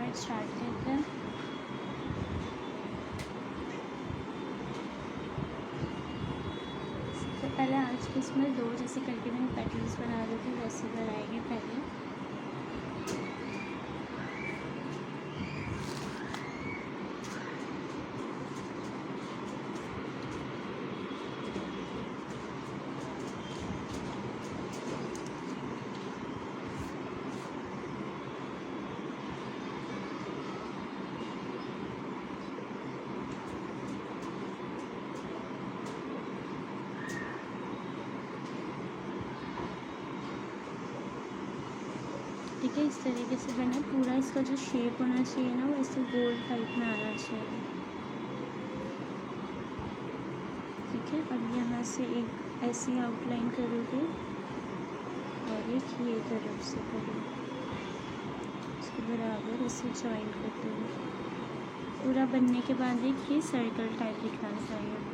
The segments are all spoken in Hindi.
पार्ट स्टार्ट करते हैं। सबसे पहले आज के इसमें 2 जैसे करके मैंने पेटल्स बना रहे थे वैसे बनाएंगे पहले। ठीक है, इस तरीके से बने। पूरा इसका जो शेप होना चाहिए ना वो ऐसे गोल टाइप में आना चाहिए। ठीक है, अब यहाँ से एक ऐसी आउटलाइन करोगे और एक ये तरफ से करोगे, इसको बराबर ऐसे जॉइन कर दोगे। पूरा बनने के बाद एक ये सर्कल टाइप दिखना चाहिए।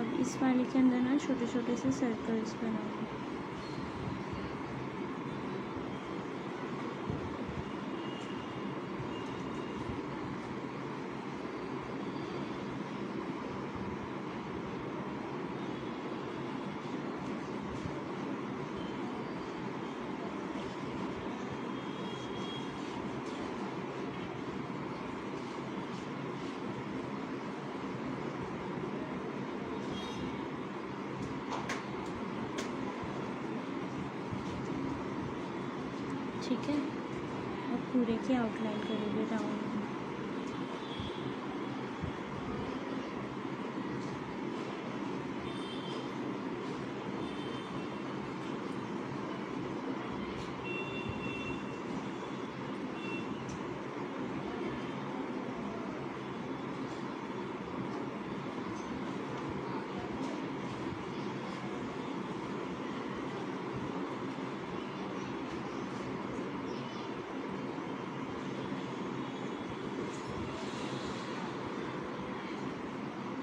अब इस वाले के अंदर ना छोटे छोटे से सर्कल्स बनाओगे। ठीक है, अब पूरे की आउटलाइन करोगे राउंड में।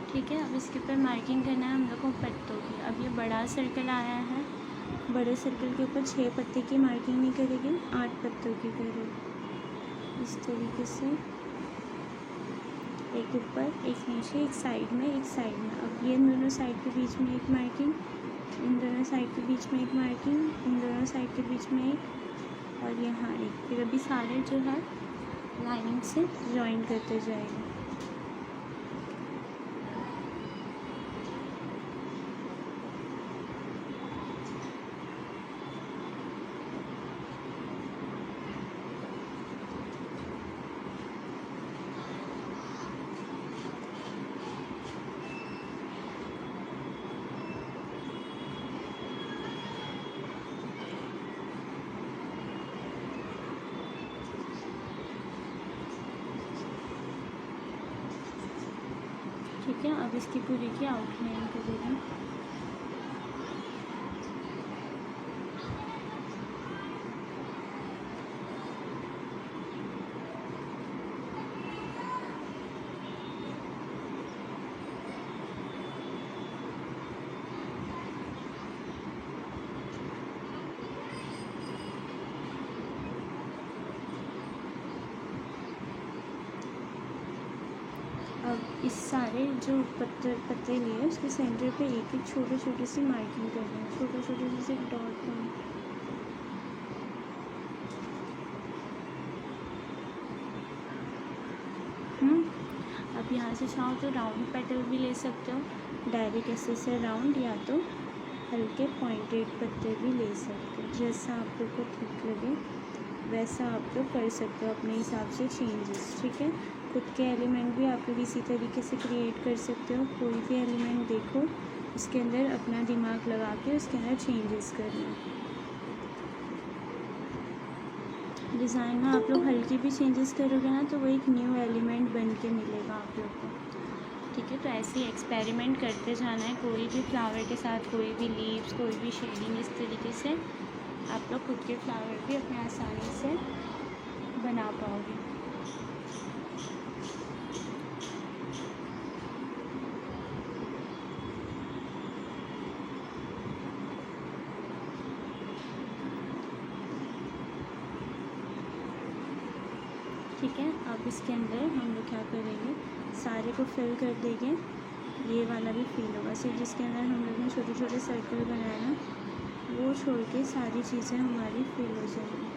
ठीक है, अब इसके ऊपर मार्किंग करना है हम लोग को पत्तों की। अब ये बड़ा सर्कल आया है, बड़े सर्कल के ऊपर 6 पत्ते की मार्किंग नहीं करेगी, 8 पत्तों की करेगी। इस तरीके से एक ऊपर, एक नीचे, एक साइड में, एक साइड में। अब ये इन दोनों साइड के बीच में एक मार्किंग, इन दोनों साइड के बीच में एक मार्किंग, इन दोनों साइड के बीच में एक, और यहाँ एक। फिर अभी सारे जो है लाइनिंग से जॉइन करते जाएंगे। ठीक है, अब इसकी पूरी की आउटलाइन करेंगे। अब इस सारे जो पत्ते लिए उसके सेंटर पे एक एक छोटे छोटे सी मार्किंग करनी है, छोटे छोटे से डॉट करना। अब यहाँ से चाहो तो राउंड पेटल भी ले सकते हो, डायरेक्ट ऐसे से राउंड, या तो हल्के पॉइंटेड पत्ते भी ले सकते हो। जैसा आप लोग को ठीक लगे वैसा आप लोग कर सकते हो अपने हिसाब से चेंजेस। ठीक है, खुद के एलिमेंट भी आप लोग इसी तरीके से क्रिएट कर सकते हो। कोई भी एलिमेंट देखो उसके अंदर अपना दिमाग लगा के उसके अंदर चेंजेस करना। डिज़ाइन में आप लोग हल्की भी चेंजेस करोगे ना तो वो एक न्यू एलिमेंट बन के मिलेगा आप लोग को। ठीक है, तो ऐसे ही एक्सपेरिमेंट करते जाना है। कोई भी फ्लावर के साथ कोई भी लीव्स, कोई भी शेडिंग, इस तरीके से आप लोग खुद के फ्लावर भी अपने आसानी से बना पाओगे। ठीक है। अब इसके अंदर हम लोग क्या करेंगे, सारे को फिल कर देंगे। ये वाला भी फिल होगा, सिर्फ जिसके अंदर हम लोग ने छोटे छोटे सर्कल बनाए ना, वो छोड़ के सारी चीज़ें हमारी फिल हो जाएंगी।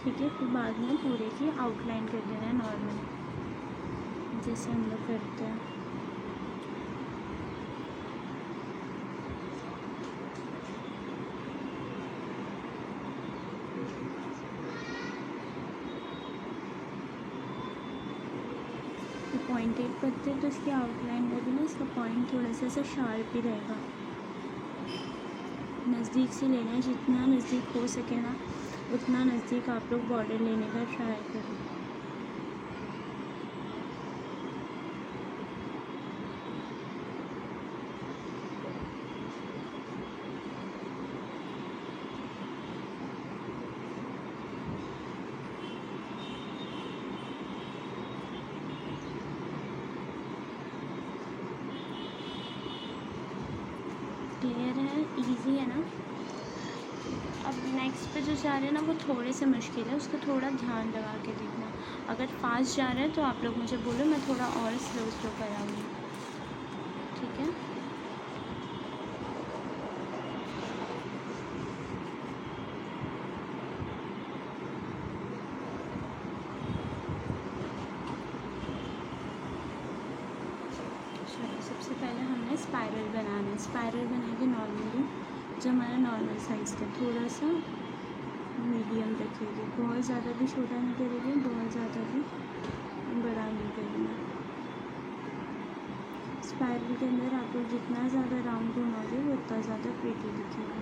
ठीक है। फिर बाद में पूरे की आउटलाइन कर देना है नॉर्मल, जैसे हम लोग करते हैं। पॉइंटेड पत्ते तो इसकी आउटलाइन में भी ना इसका पॉइंट थोड़ा सा ऐसा शार्प ही रहेगा। नज़दीक से लेना है, जितना नज़दीक हो सके ना उतना नज़दीक आप लोग बॉर्डर लेने का ट्राई करें। क्लियर है, इजी है ना। अब नेक्स्ट पे जो जा रहे हैं ना वो थोड़े से मुश्किल है, उसको थोड़ा ध्यान लगा के देखना। अगर फास्ट जा रहे हैं तो आप लोग मुझे बोलो, मैं थोड़ा और स्लो कराऊंगी। ठीक है। चलो, सबसे पहले हमने स्पाइरल बनाना है। स्पाइरल बनाएंगे नॉर्मली, जो हमारा नॉर्मल साइज़ का, थोड़ा सा मीडियम रखेंगे। बहुत ज़्यादा भी छोटा नहीं करेंगे, बहुत ज़्यादा भी बड़ा नहीं करेंगे। स्पाइरल के अंदर आप लोग जितना ज़्यादा राउंड घुमाओगे वो उतना ज़्यादा प्रीटी दिखेगा।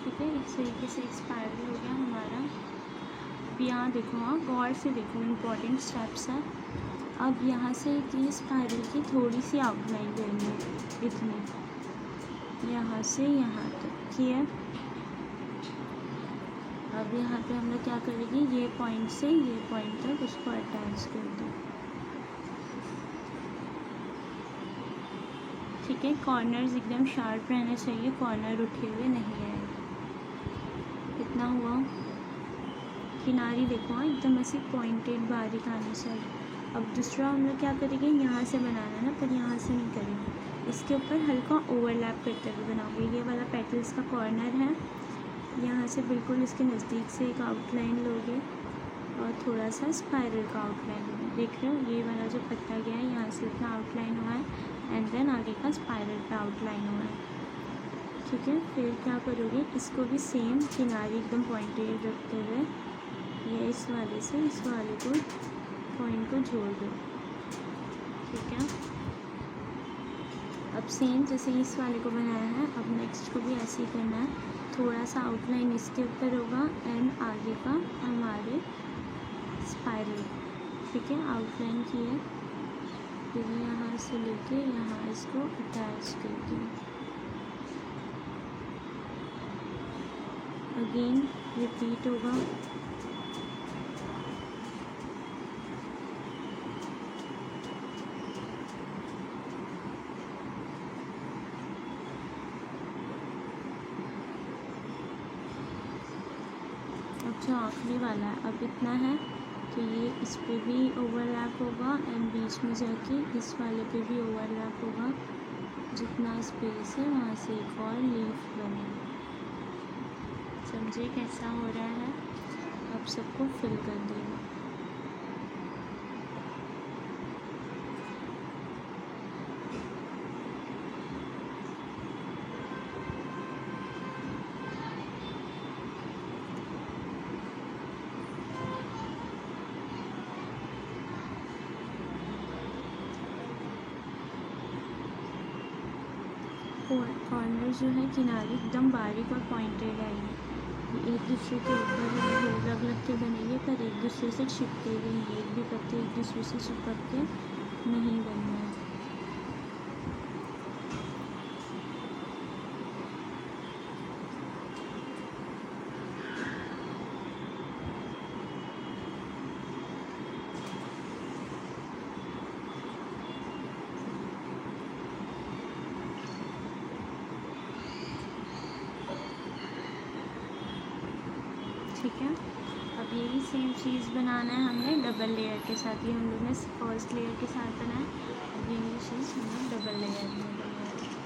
ठीक है, इस तरीके से एक स्पाइरल हो गया हमारा। अब यहाँ देखो, हाँ गौर से देखो, इम्पॉर्टेंट स्टेप्स है। अब यहाँ से ये स्पाइरल की थोड़ी सी आउटलाइन करनी है, इतनी, यहाँ से यहाँ तक। क्लियर। अब यहाँ पे हम लोग क्या करेंगे, ये पॉइंट से ये पॉइंट तक उसको अटैच कर दो। ठीक है। कॉर्नर्स एकदम शार्प रहने चाहिए, कॉर्नर उठे हुए नहीं है। इतना हुआ। किनारी देखो, हाँ एकदम ऐसे पॉइंटेड बारीक आने चाहिए। अब दूसरा हम लोग क्या करेंगे, यहाँ से बनाना है ना, पर यहाँ से नहीं करेंगे, इसके ऊपर हल्का ओवरलैप करते हुए बनाओगे। ये वाला पेटल्स का कॉर्नर है, यहाँ से बिल्कुल इसके नज़दीक से एक आउटलाइन लोगे और थोड़ा सा स्पाइरल का आउटलाइन लोगे। देख रहे हो, ये वाला जो पत्ता गया है यहाँ से इतना आउटलाइन हुआ है, एंड देन आगे का स्पाइरल का आउटलाइन हुआ है। ठीक है। फिर क्या करोगे, इसको भी सेम किनारी एकदम पॉइंटेड रखते हुए ये इस वाले से इस वाले को पॉइंट को जोड़ दो। ठीक है। अब सेम जैसे इस वाले को बनाया है, अब नेक्स्ट को भी ऐसे ही करना है। थोड़ा सा आउटलाइन इसके ऊपर होगा एंड आगे का हमारे स्पाइरल। ठीक है, आउटलाइन की है, फिर यहाँ से लेके यहाँ इसको अटैच कर दिया। अगेन रिपीट होगा। अब जो आखिरी वाला है, अब इतना है तो ये इस पे भी ओवरलैप होगा एंड बीच में जाके इस वाले पे भी ओवरलैप होगा। जितना स्पेस है वहाँ से एक और लीफ बनेगा। समझिए कैसा हो रहा है। अब सबको फिल कर देंगे। कॉर्नर जो है किनारे एकदम बारीक और पॉइंटेड आएंगे। एक दूसरे के ऊपर लग लग के बनेंगे पर एक दूसरे से चिपकेंगे नहीं। एक भी पत्ते एक दूसरे से चिपक के नहीं बनना है। ठीक है, अब यही सेम चीज़ बनाना है हमने डबल लेयर के साथ। ये हम लोग ने फर्स्ट लेयर के साथ बनाया, अब यही चीज़ हमें डबल लेयर में बनाना है।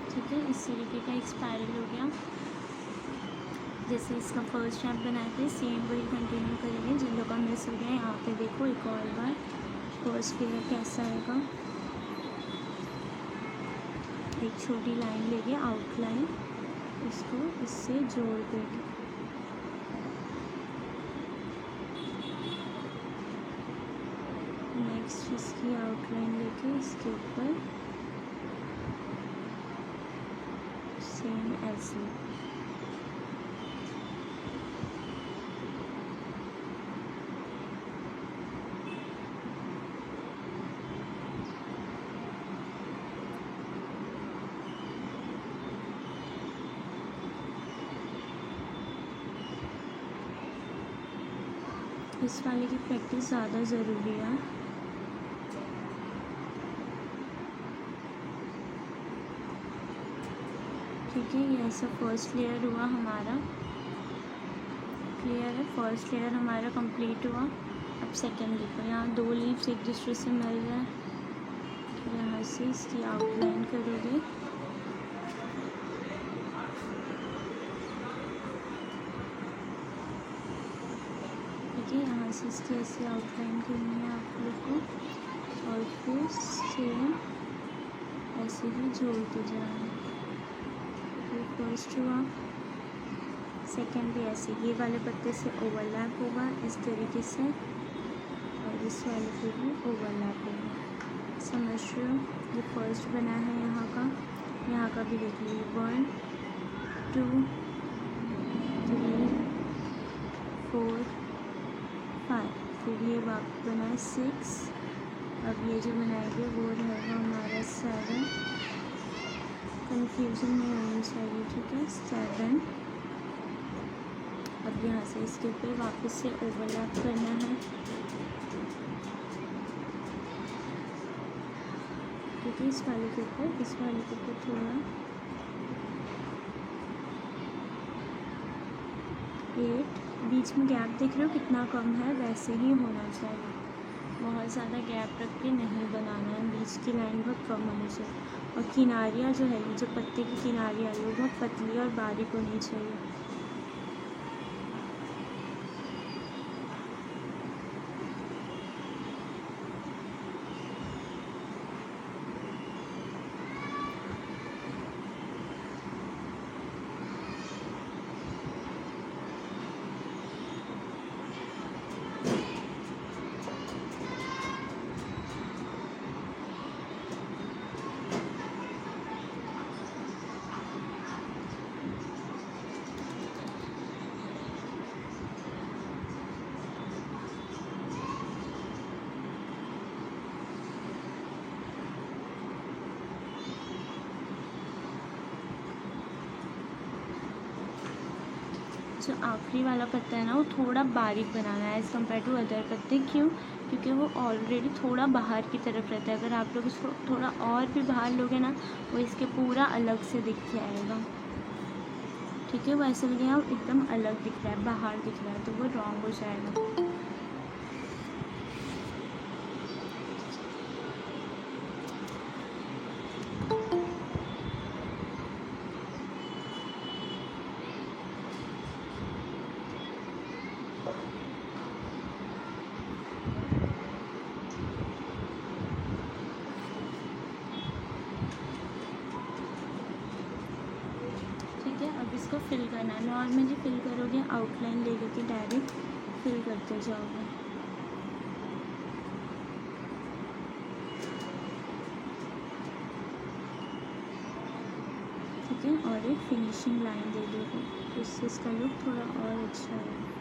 ठीक है, इस तरीके का एक स्पाइरल हो गया। जैसे इसका फर्स्ट स्टेप बनाए थे सेम वही कंटिन्यू करेंगे। जिन लोगों का मिस हो गया यहाँ पे देखो एक और बार फर्स्ट लेयर कैसा आएगा। एक छोटी लाइन लेके आउटलाइन इसको इससे जोड़ देंगे। नेक्स्ट इसकी आउटलाइन लेके इसके ऊपर सेम ऐसे। इस वाले की प्रैक्टिस ज़्यादा ज़रूरी है। ठीक है, ये ऐसा फर्स्ट लेयर हुआ हमारा। क्लियर है, फर्स्ट लेयर हमारा कंप्लीट हुआ। अब सेकेंड देखो, यहाँ दो लीव्स एक दूसरे से मिल रहे हैं। यहाँ से इसकी आउटलाइन करोगे। ठीक है, यहाँ से इसकी ऐसे आउटलाइन करनी है आप लोग को और फिर सेम ऐसे ही जोड़ते जाना। ये फर्स्ट हुआ, सेकेंड भी ऐसे ये वाले पत्ते से ओवरलैप होगा इस तरीके से और इस वाले पे भी ओवरलैप होगा। समझ रहे हो? ये फर्स्ट बना है यहाँ का भी देख लीजिए। 1 2 3 4 5, फिर ये वापस बना है 6। अब ये जो बनाएंगे वो रहेगा हमारा 7। कंफ्यूजन नहीं होनी चाहिए, ठीक है। 7। अब यहाँ से इसके ऊपर वापस से ओवरलैप करना है, क्योंकि इस वाले के ऊपर थोड़ा 8। बीच में गैप देख रहे हो कितना कम है, वैसे ही होना चाहिए। बहुत ज़्यादा गैप रख के नहीं बनाना है, बीच की लाइन बहुत कम होनी चाहिए। और किनारियाँ जो है, जो पत्ते की किनारियाँ है वो बहुत पतली और बारीक होनी चाहिए। जो आखिरी वाला पत्ता है ना वो थोड़ा बारीक बनाना है एज़ कम्पेयर टू अदर पत्ते। क्यों? क्योंकि वो ऑलरेडी थोड़ा बाहर की तरफ रहता है। अगर आप लोग उसको थोड़ा और भी बाहर लोगे ना वो इसके पूरा अलग से दिख के आएगा। ठीक है, वो ऐसे लगेगा एकदम अलग दिख रहा है, बाहर दिख रहा है, तो वो रॉन्ग हो जाएगा। ठीक है, अब इसको फिल करना है। नॉर्मली फिल करोगे आउटलाइन ले लेके डायरेक्ट फिल करते जाओगे। ठीक है, और एक फिनिशिंग लाइन दे दोगे तो इससे इसका लुक थोड़ा और अच्छा है।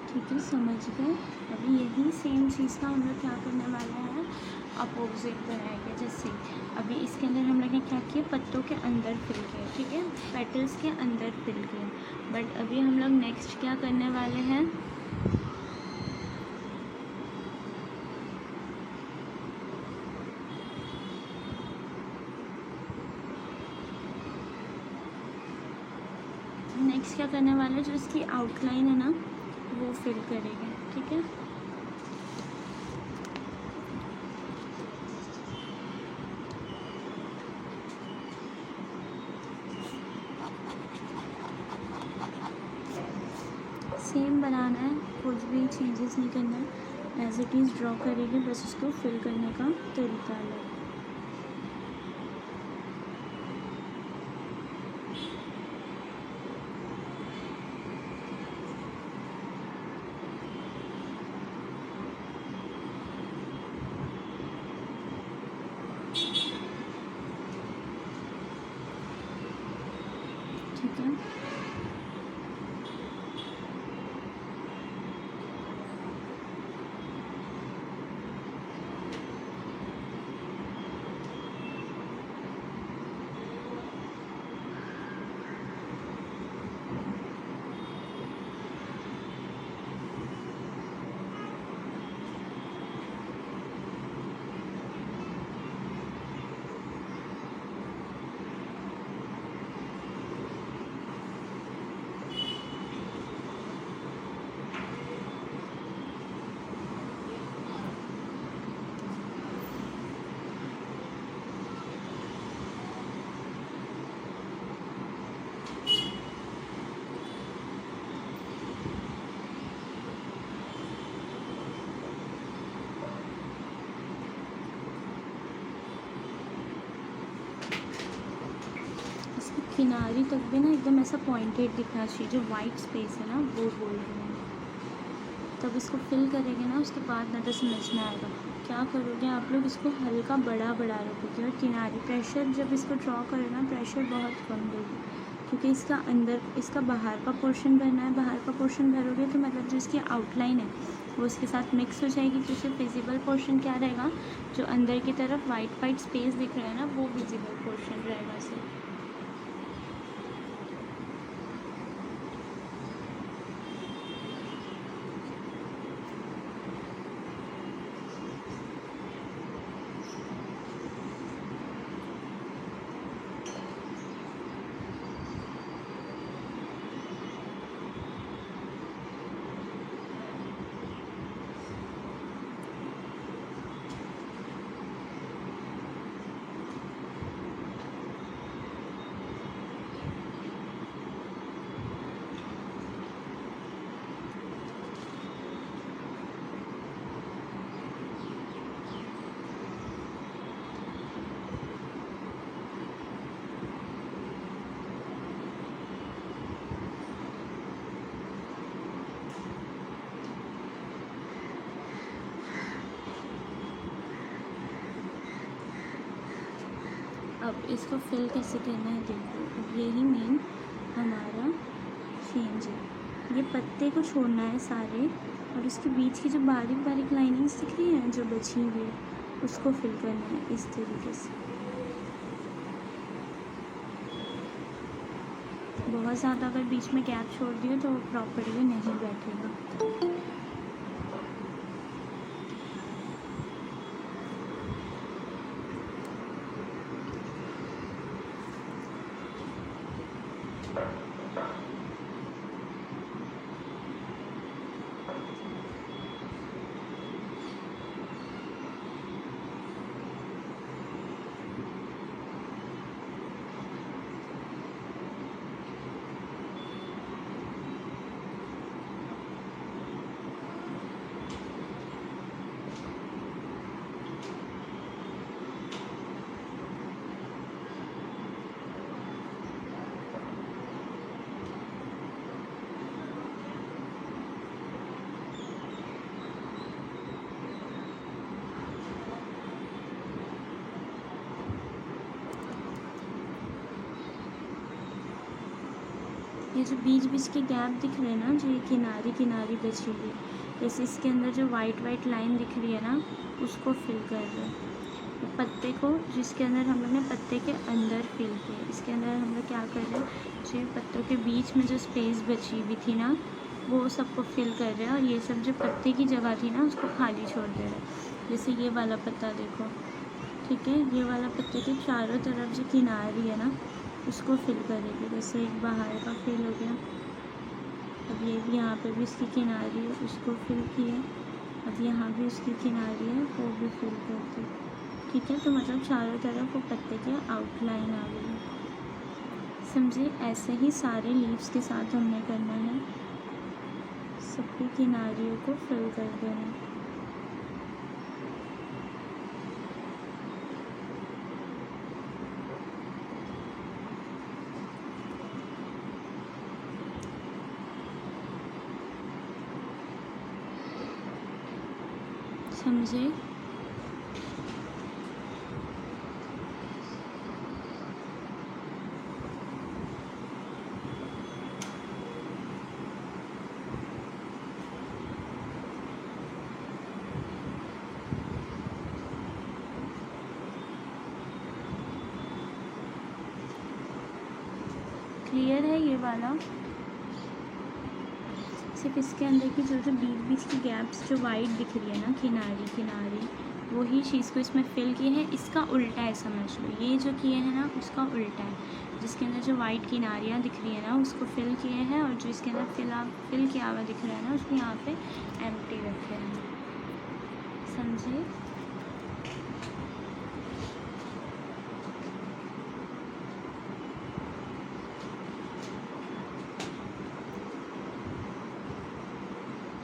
ठीक है, समझ गए। अभी यही सेम चीज़ का हम लोग क्या करने वाले हैं, अपोजिट बनाएंगे। जैसे अभी इसके अंदर हम लोग ने क्या किया, पत्तों के अंदर फिल किया। ठीक है, पेटल्स के अंदर फिल किया। बट अभी हम लोग नेक्स्ट क्या करने वाले हैं, नेक्स्ट क्या करने वाले हैं, जो इसकी आउटलाइन है ना वो फिल करेंगे। ठीक है, सेम बनाना है, कुछ भी चेंजेस नहीं करना है, एज इट इज़ ड्रॉ करेंगे, बस उसको फिल करने का तरीका अलग। ठीक है, किनारी तक भी ना एकदम ऐसा पॉइंटेड दिखना चाहिए, जो वाइट स्पेस है ना वो बोल रही हूँ। तब इसको फिल करेंगे ना, उसके बाद ना तो समझ में आएगा। क्या करोगे आप लोग, इसको हल्का बड़ा बड़ा रखोगे और किनारी प्रेशर जब इसको ड्रॉ करो ना, प्रेशर बहुत कम दोगे, क्योंकि इसका अंदर, इसका बाहर का पोर्शन भरना है। बाहर का पोर्शन भरोगे तो मतलब जो इसकी आउटलाइन है वो उसके साथ मिक्स हो जाएगी, तो सिर्फ विजिबल पोर्शन क्या रहेगा, जो अंदर की तरफ वाइट वाइट स्पेस दिख रहा है ना, वो विजिबल पोर्शन रहेगा सिर्फ। अब इसको फिल कैसे करना है देखो, अब यही मेन हमारा चेंज है। ये पत्ते को छोड़ना है सारे, और उसके बीच की जो बारीक बारीक लाइनिंग्स दिख रही हैं जो बची हुई है, उसको फिल करना है इस तरीके से। बहुत ज़्यादा अगर बीच में गैप छोड़ दियो तो वो प्रॉपरली नहीं बैठेगा। ये जो बीच बीच के गैप दिख रहे हैं ना, जो ये किनारी किनारी बची हुई है, जैसे इसके अंदर जो वाइट वाइट लाइन दिख रही है ना, उसको फिल कर रहे हैं। पत्ते को, जिसके अंदर हम लोग ने पत्ते के अंदर फिल किया, इसके अंदर हम लोग क्या कर रहे हैं, जो पत्तों के बीच में जो स्पेस बची हुई थी ना, वो सबको फिल कर रहे हैं, और ये सब जो पत्ते की जगह थी ना, उसको खाली छोड़ दे रहे हैं। जैसे ये वाला पत्ता देखो, ठीक है, ये वाला पत्ते के चारों तरफ जो किनारी है ना, उसको फिल करेंगे। जैसे एक बाहर का फिल हो गया, अब ये भी यहाँ पे भी इसकी किनारी है, उसको फिल किया। अब यहाँ भी उसकी किनारी है, वो भी फिल कर दी। ठीक है, तो मतलब चारों तरफ वो पत्ते के आउटलाइन आ गई। समझे, ऐसे ही सारे लीव्स के साथ हमने करना है, सबकी किनारियों को फिल कर देना। समझे, क्लियर है ये वाला। सिर्फ इसके अंदर की जो बीच बीच की गैप्स जो वाइट दिख रही है ना, किनारी किनारी, वही चीज़ को इसमें फिल किए हैं। इसका उल्टा है, समझ लो, ये जो किए हैं ना उसका उल्टा है। जिसके अंदर जो वाइट किनारियाँ दिख रही है ना, उसको फिल किए हैं, और जो इसके अंदर फिल किया हुआ दिख रहा है ना, उसको यहाँ पे एम्प्टी रखे हैं। समझे,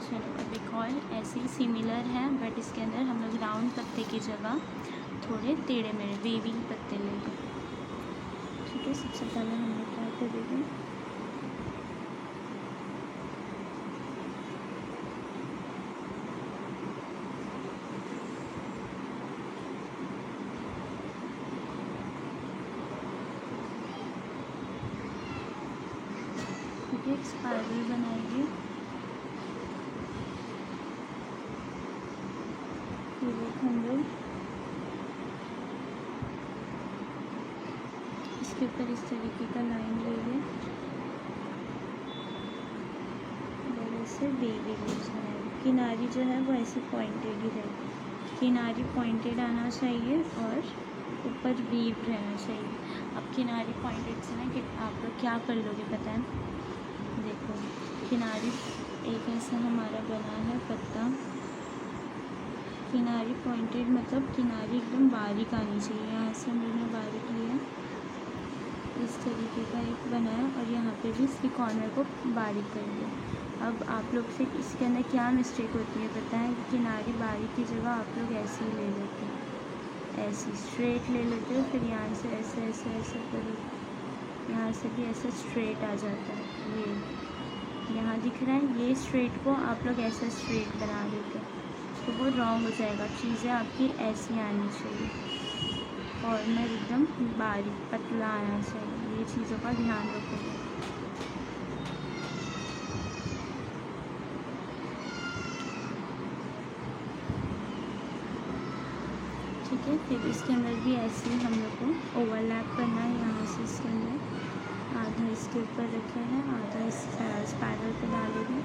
चलो अब एक और ऐसे ही सिमिलर है, बट इसके अंदर हम लोग राउंड पत्ते की जगह थोड़े टेढ़े मेढ़े वेवी पत्ते लेंगे। ठीक है, है। सबसे पहले हम लोग क्या करेंगे, एक स्पाइरल बनाएंगे, फिर एक हम लोग इसके ऊपर इस तरीके का लाइन लेंगे और ऐसे बेबी लीव्स बनाएंगे। किनारी जो है वो ऐसे पॉइंटेड ही रहेगी, किनारी पॉइंटेड आना चाहिए और ऊपर वीव रहना चाहिए। अब किनारी पॉइंटेड से ना कि आप लोग क्या कर लोगे पता है, देखो किनारी एक ऐसा हमारा बना है पत्ता, किनारी पॉइंटेड मतलब किनारी एकदम बारीक आनी चाहिए। यहाँ से हम लोग ने बारीक लिया, इस तरीके का एक बनाया और यहाँ पे भी इसके कॉर्नर को बारीक कर दिया। अब आप लोग से इसके अंदर क्या मिस्टेक होती है पता है, कि किनारी बारीक की जगह आप लोग ऐसे ही ले लेते हो, ऐसे स्ट्रेट ले लेते हो, फिर यहाँ से ऐसे ऐसे ऐसे करो, यहाँ से भी ऐसा स्ट्रेट आ जाता है। ये यहाँ दिख रहा है, ये स्ट्रेट को आप लोग ऐसा स्ट्रेट बना देते हो तो वो रॉन्ग हो जाएगा। चीज़ें आपकी ऐसी आनी चाहिए, कॉर्नर एकदम बारीक पतला आना चाहिए। ये चीज़ों का ध्यान रखोगे। ठीक है, फिर इसके अंदर भी ऐसे ही हम लोग को ओवरलैप करना है। यहाँ से इसके अंदर आधा इसके ऊपर रखे हैं, आधा इस स्पाइरल पे डालेंगे।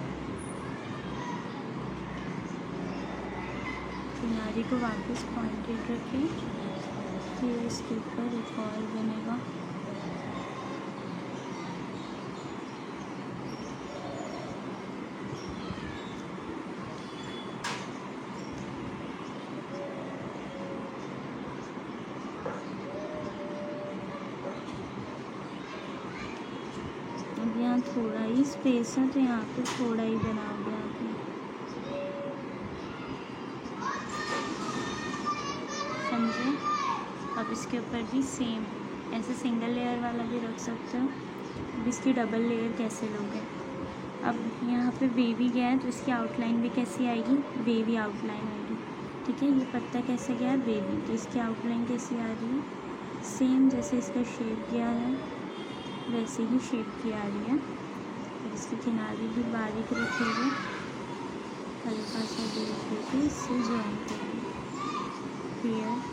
किनारी को वापस पॉइंटेड रखें, फिर इसके ऊपर एक और बनेगा। अब यहाँ थोड़ा ही स्पेस है तो यहाँ पे थोड़ा ही बनाओगे आपने, समझे। अब इसके ऊपर भी सेम ऐसे सिंगल लेयर वाला भी रख सकते हो। अब इसकी डबल लेयर कैसे लोगे, अब यहाँ पे बेबी गया है तो इसकी आउटलाइन भी कैसी आएगी, बेबी आउटलाइन आएगी। ठीक है, ये पत्ता कैसे गया है, बेबी, तो इसकी आउटलाइन कैसी आ रही है, सेम जैसे इसका शेप गया है वैसे ही शेप की आ रही है। और इसकी किनारे भी बारीक रखेंगे, हल्का सा दूर देके इससे ज्वाइन करेंगे। फिर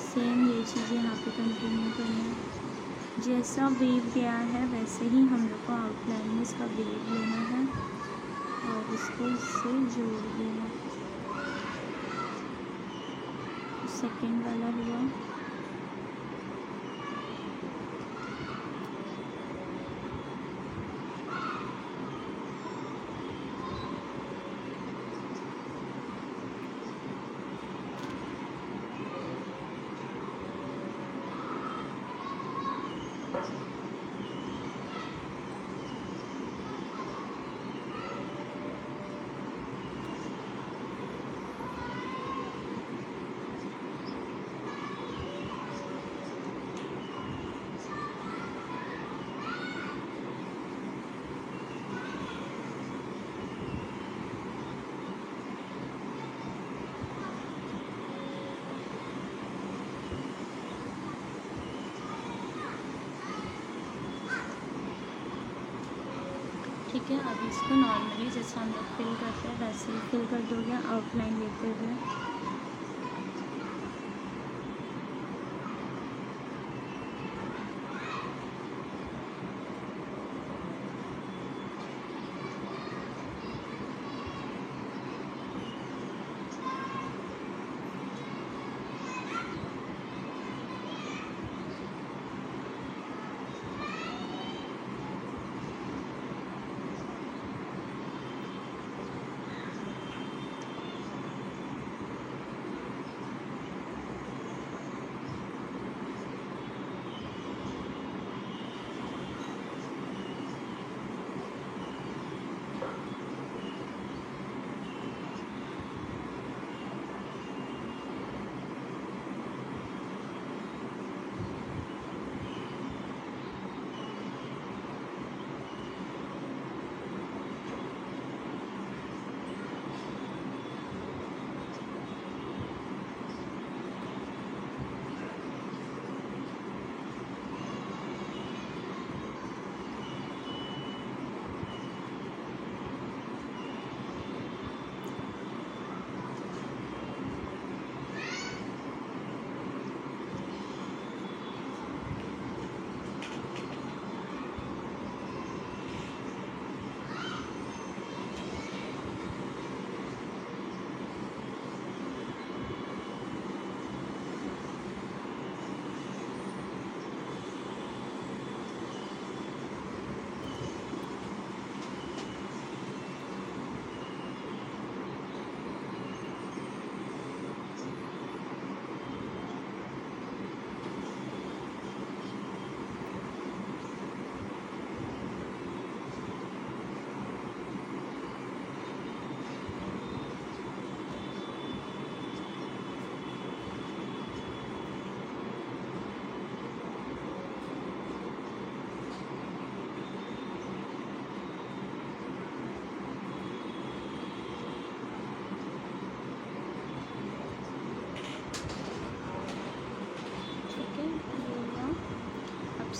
सेम ये चीज़ें यहाँ पे कंटिन्यू करनी है। जैसा वेव गया है वैसे ही हम लोग को आउटलाइन में इसका वेव लेना है और इसको इससे जोड़ देना। सेकेंड वाला हुआ, ठीक है। अब इसको नॉर्मली जैसे हम लोग फिल करते हैं वैसे ही फिल कर दोगे आउटलाइन लेते हुए।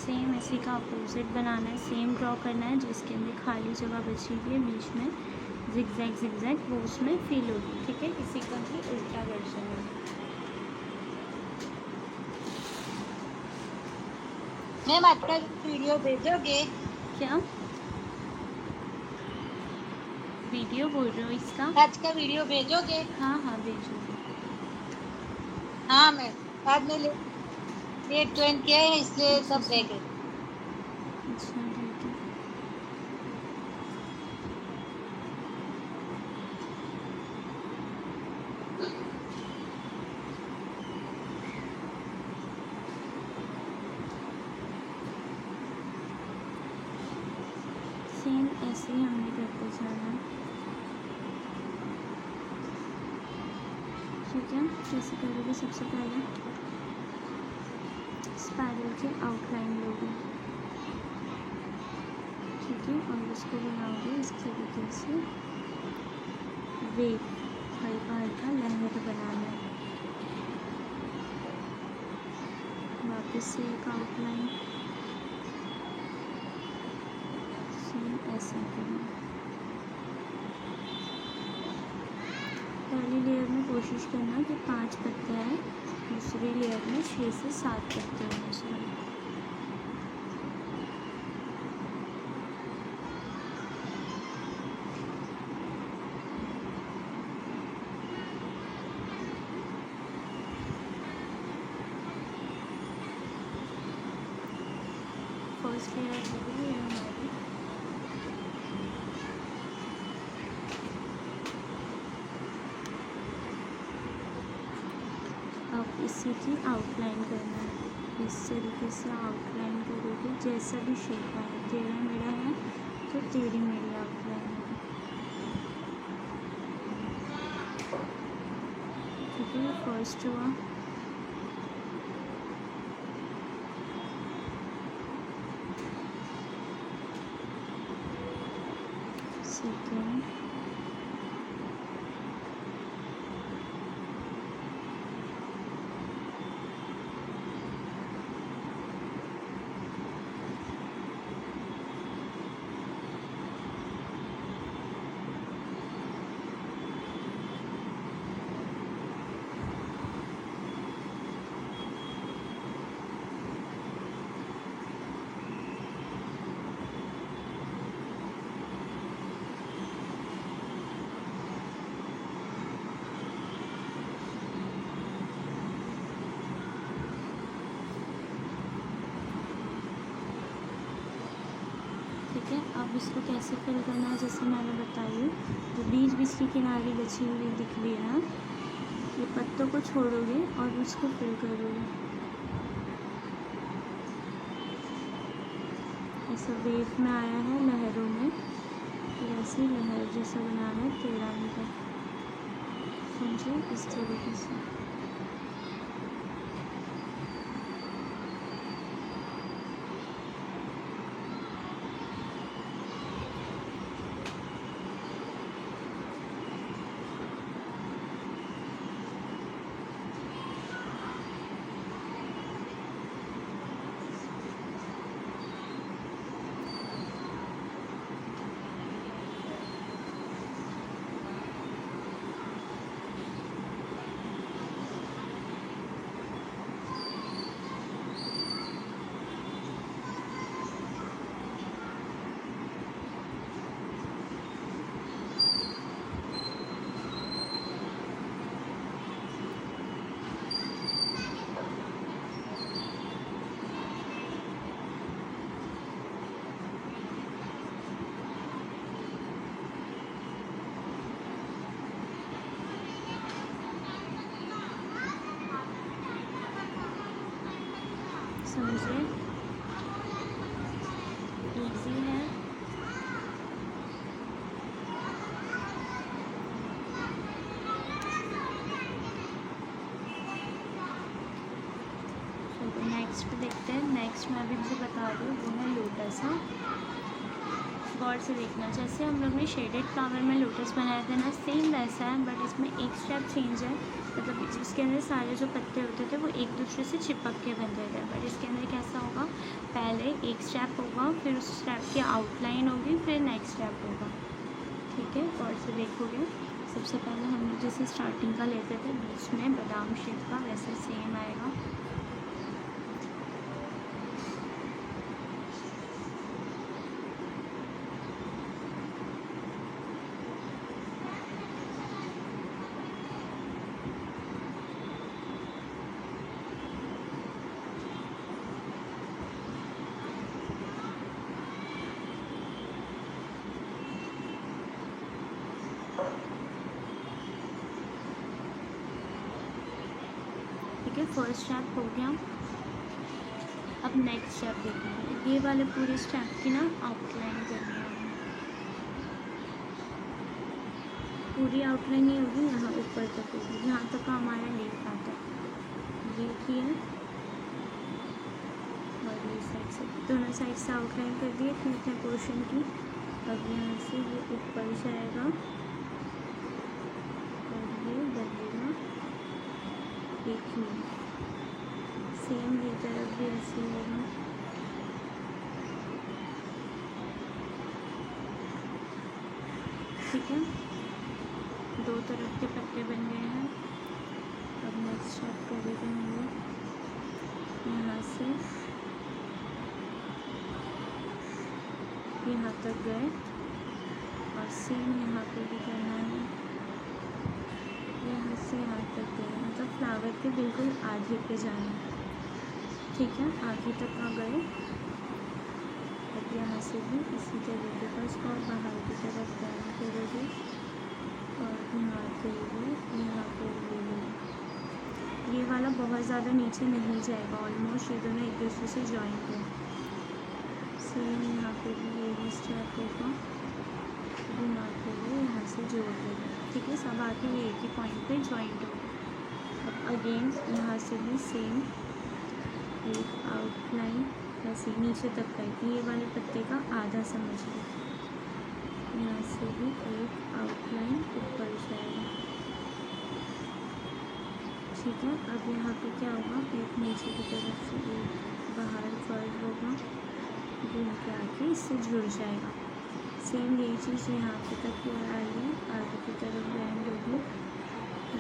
सेम इसी का अपोजिट बनाना है, सेम ड्रॉ करना है। जिसके अंदर खाली जगह बची हुई है बीच में जिगजैग वो उसमें फिल होगी। ठीक है, इसी का ही उल्टा वर्जन है। मैम आज का वीडियो भेजोगे? क्या वीडियो बोल रहे हो इसका? आज का वीडियो भेजोगे? हाँ हाँ भेजूँगी। हाँ मैम, आज में लेट ज्वाइन किया है इसलिए सब रह गए। अच्छा ठीक है। सेम ऐसे ही हमने करते जाना है। ठीक है, कैसे करोगे? सबसे पहले स्पाइरल की आउटलाइन लोगे, ठीक है, और उसको बनाओगे इस तरीके से। वेव, हल्का हल्का लहर बनाना है। वापस से एक आउटलाइन, सेम ऐसा करना। पहली लेयर में कोशिश करना कि 5 पत्ते आए, दूसरी लेयर में 6 से 7 पत्ते होने चाहिए। फर्स्ट लेयर हो गई है हमारी। अब इसी की आउटलाइन करना है। इस तरीके से आउटलाइन करोगे, जैसा भी शेप आए। टेढ़ा मेढ़ा है तो टेढ़ी मेढ़ी आउटलाइन है। ठीक है, फर्स्ट हुआ। सेकेंड, ठीक है। अब इसको कैसे फिल करना है, जैसे मैंने बताई, तो बीच बीच की किनारी बची हुई दिख रही है ना, ये पत्तों को छोड़ोगे और उसको फिल करोगे। ऐसा वेव में आया है, लहरों में, फिर ऐसी लहर जैसा बनाना है, टेढ़ा मेढ़ा, समझे, इस तरीके से। समझे, इजी है। चलो नेक्स्ट पे देखते हैं। नेक्स्ट मैं अभी मुझे बता दूँ, वो है लोटस। हाँ, गौर से देखना। जैसे हम लोग ने शेडेड फ्लावर में लोटस बनाया था ना, सेम वैसा है, बट इसमें एक स्टेप चेंज है। मतलब इसके अंदर सारे जो पत्ते होते थे वो एक दूसरे से चिपक के बनते थे, बट इसके अंदर कैसा होगा, पहले एक स्टेप होगा, फिर उस स्टेप की आउटलाइन होगी, फिर नेक्स्ट स्टेप होगा। ठीक है, गौर से देखोगे। सबसे पहले हम लोग जैसे स्टार्टिंग का लेते थे, बीच में बादाम शेप का, वैसे सेम आएगा। ठीक है, फर्स्ट स्टेप हो गया। अब नेक्स्ट स्टेप देखेंगे। ये वाले पूरे स्टेप की ना आउटलाइन करनी है, पूरी आउटलाइन ही होगी, यहाँ ऊपर तक होगी, यहाँ तक का हमारा लीफ आता है। ये की है और ये साइड से, दोनों साइड से आउटलाइन कर दिए इतने पोर्शन की। अब यहाँ से ये ऊपर जाएगा और ये बनेगा एक में। सेम ये तरफ भी ऐसे ही होगा। ठीक है, दो तरफ के पत्ते बन गए हैं। अब नेक्स्ट स्टेप करेंगे हम लोग, यहाँ से यहाँ तक गए और सेम यहाँ पे भी करना है, यहाँ से यहाँ तक गए, मतलब फ्लावर के बिल्कुल आगे पे जाना है। ठीक है, आगे तक आ गए। अब यहाँ से भी इसी तरीके का इसको बाहर की तरफ टर्न करोगे और यहाँ पे भी ये वाला बहुत ज़्यादा नीचे नहीं जाएगा, ऑलमोस्ट ये दोनों एक दूसरे से जॉइंट है। सेम यहाँ पे भी यही स्टेप होगा, घुमा के भी यहाँ से जोड़ देगा। ठीक है, सब आके ये एक ही पॉइंट पे जॉइंट होगा। अब अगेन यहाँ से भी सेम एक आउटलाइन ऐसे नीचे तक करके, ये वाले पत्ते का आधा समझ लो, यहाँ से भी एक आउटलाइन ऊपर जाएगा। ठीक है, अब यहाँ पे क्या होगा, एक नीचे की तरफ से एक बाहर कर्व होगा, घूम के आके इससे जुड़ जाएगा। सेम यही चीज़ यहाँ पे तक आई है, आगे की तरफ बैंड होगी,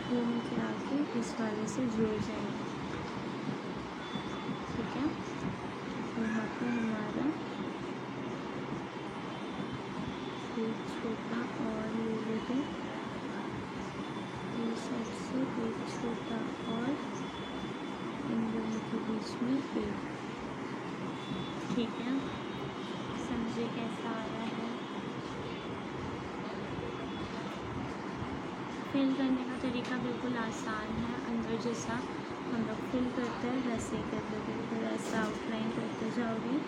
घूम के आके इस वाले से जुड़ जाएगा। ठीक है, यहाँ पे हमारा एक छोटा और ले लेते, इस साइड से एक छोटा और इन दोनों के बीच में एक। ठीक है, समझे कैसा आ रहा है। फिल करने का तरीका बिल्कुल आसान है, अंदर जैसा हम लोग फिल करते हैं वैसे ही कर दोगे, फिर ऐसा आउटलाइन करते जाओगे।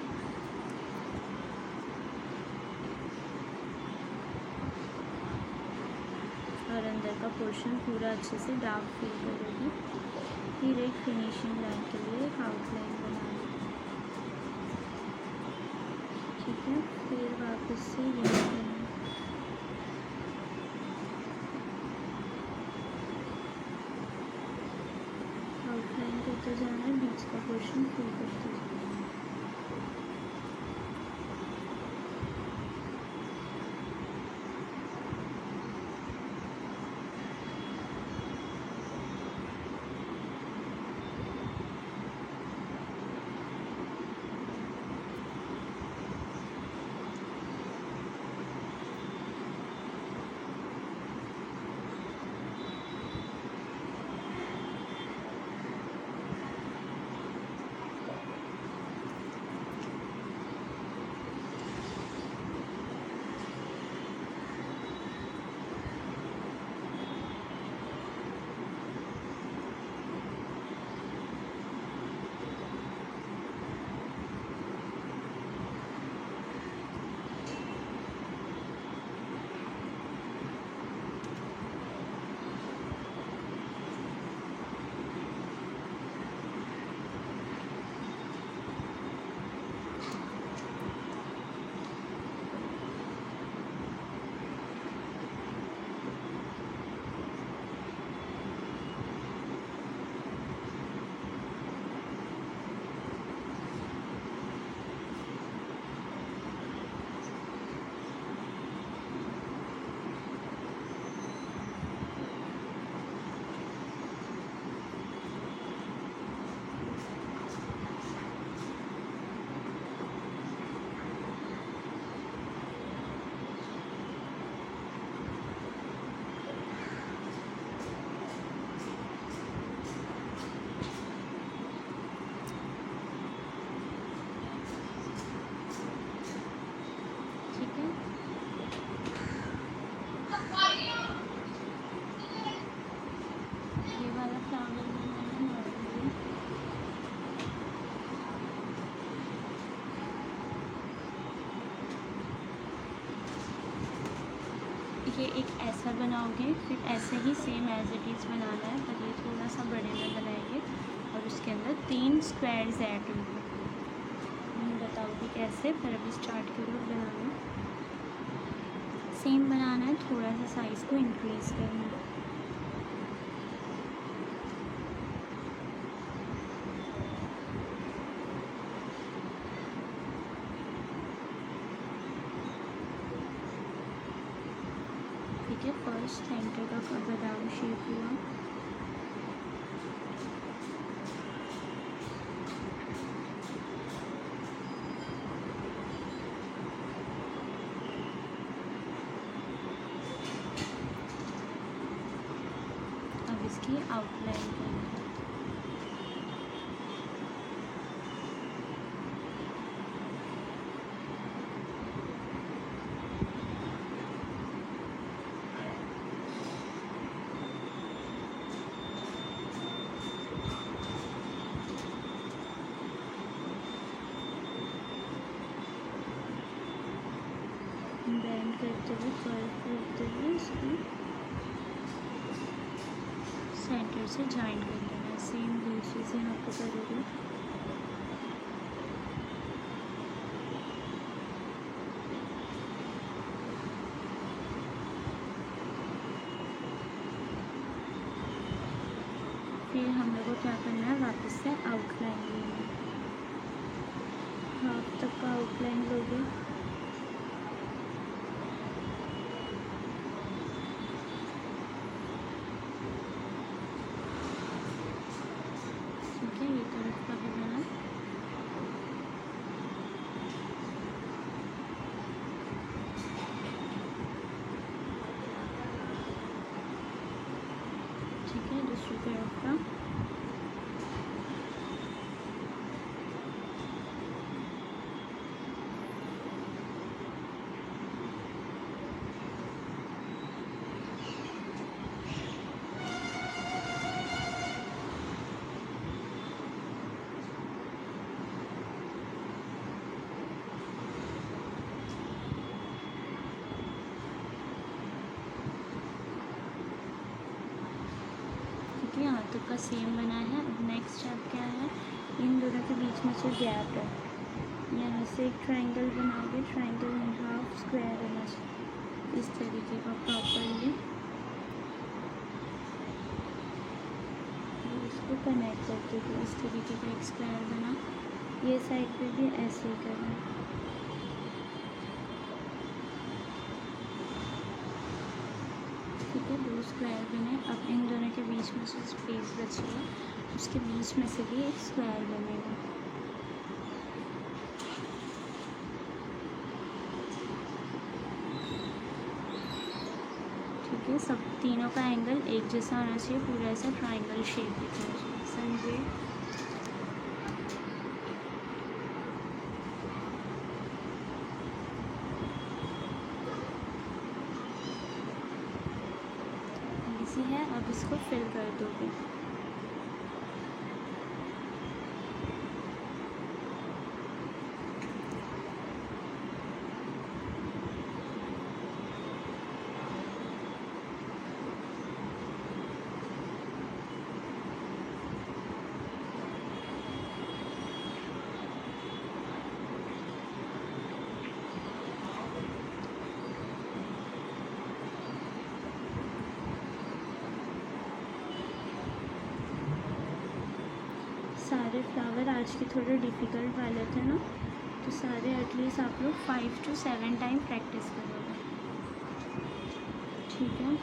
और अंदर का पोर्शन पूरा अच्छे से डार्क फिल करोगे। फिर एक फिनिशिंग लाइन के लिए एक आउटलाइन बनाना। ठीक है, फिर वापस से यही करना, आउटलाइन करते जाना है, बीच का पोर्शन फिल करते जाना है। ये वाला फ्लावर बनाना है नॉर्मली। ये एक ऐसा बनाओगे, फिर ऐसे ही सेम एज इट इज़ बनाना है, पर ये थोड़ा सा बड़े में बनाएंगे और उसके अंदर 3 स्क्वायर्स ऐड होंगे। मैं बताऊँगी कैसे, पर अभी स्टार्ट करो बनाना। सेम बनाना है, थोड़ा सा साइज़ को इंक्रीज़ करना है। ठीक है, फर्स्ट सेंटर का बादाम शेप हुआ। अब इसकी आउटलाइन करना है। बैंड करते हुए, कर्व करते हुए इसको सेंटर से जॉइन कर देना है। सेम वही चीज़ यहाँ पे करोगे। फिर हम लोग को क्या करना है, वापस से आउटलाइन लेना है। हाफ तक का आउटलाइन लोगे। ठीक है, ये तरफ का भी बना। ठीक है, दूसरी तरफ का। यहाँ तक का सेम बना है। अब नेक्स्ट स्टेप क्या है, इन दोनों के बीच में जो गैप है, यहाँ से एक ट्रायंगल बनाओगे। ट्रायंगल में हाफ स्क्वायर होना चाहिए, इस तरीके का प्रॉपरली। इसको कनेक्ट करके भी इस तरीके का एक स्क्वायर बना। ये साइड पे भी ऐसे ही करना है। ठीक है, 2 स्क्वायर बने। अब इन दोनों के बीच में जो स्पेस बची है, उसके बीच में से भी एक स्क्वायर बनेगा। ठीक है, सब तीनों का एंगल एक जैसा होना चाहिए, पूरा ऐसा ट्रायंगल शेप दिखना चाहिए। समझे? इजी है। अब इसको फिल कर दोगे। सारे फ्लावर आज के थोड़े डिफ़िकल्ट वाले थे ना, तो सारे एटलीस्ट आप लोग 5 to 7 टाइम प्रैक्टिस करोगे। ठीक है,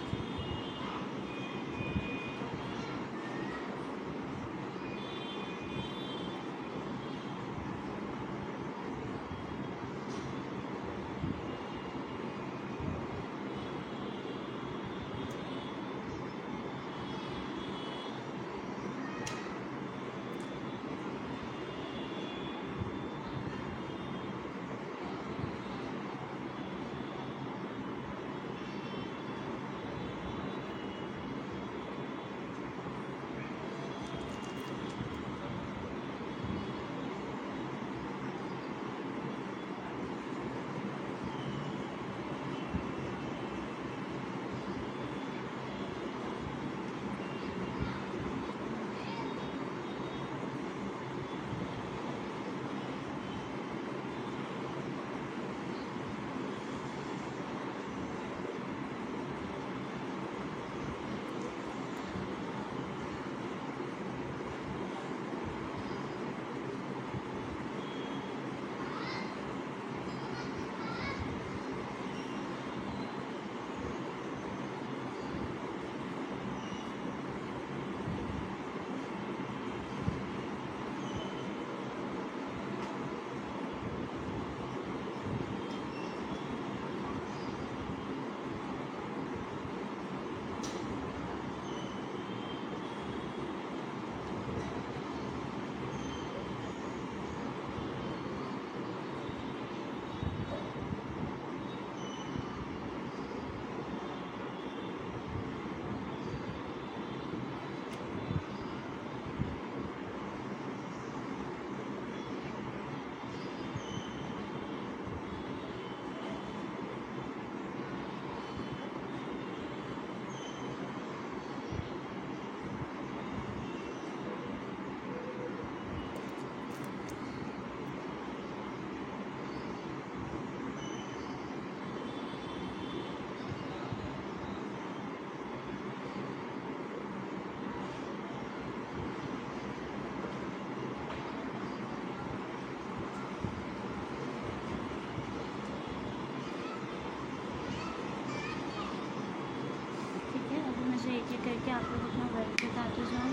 करके आप लोग अपना वर्क बताते जाओ।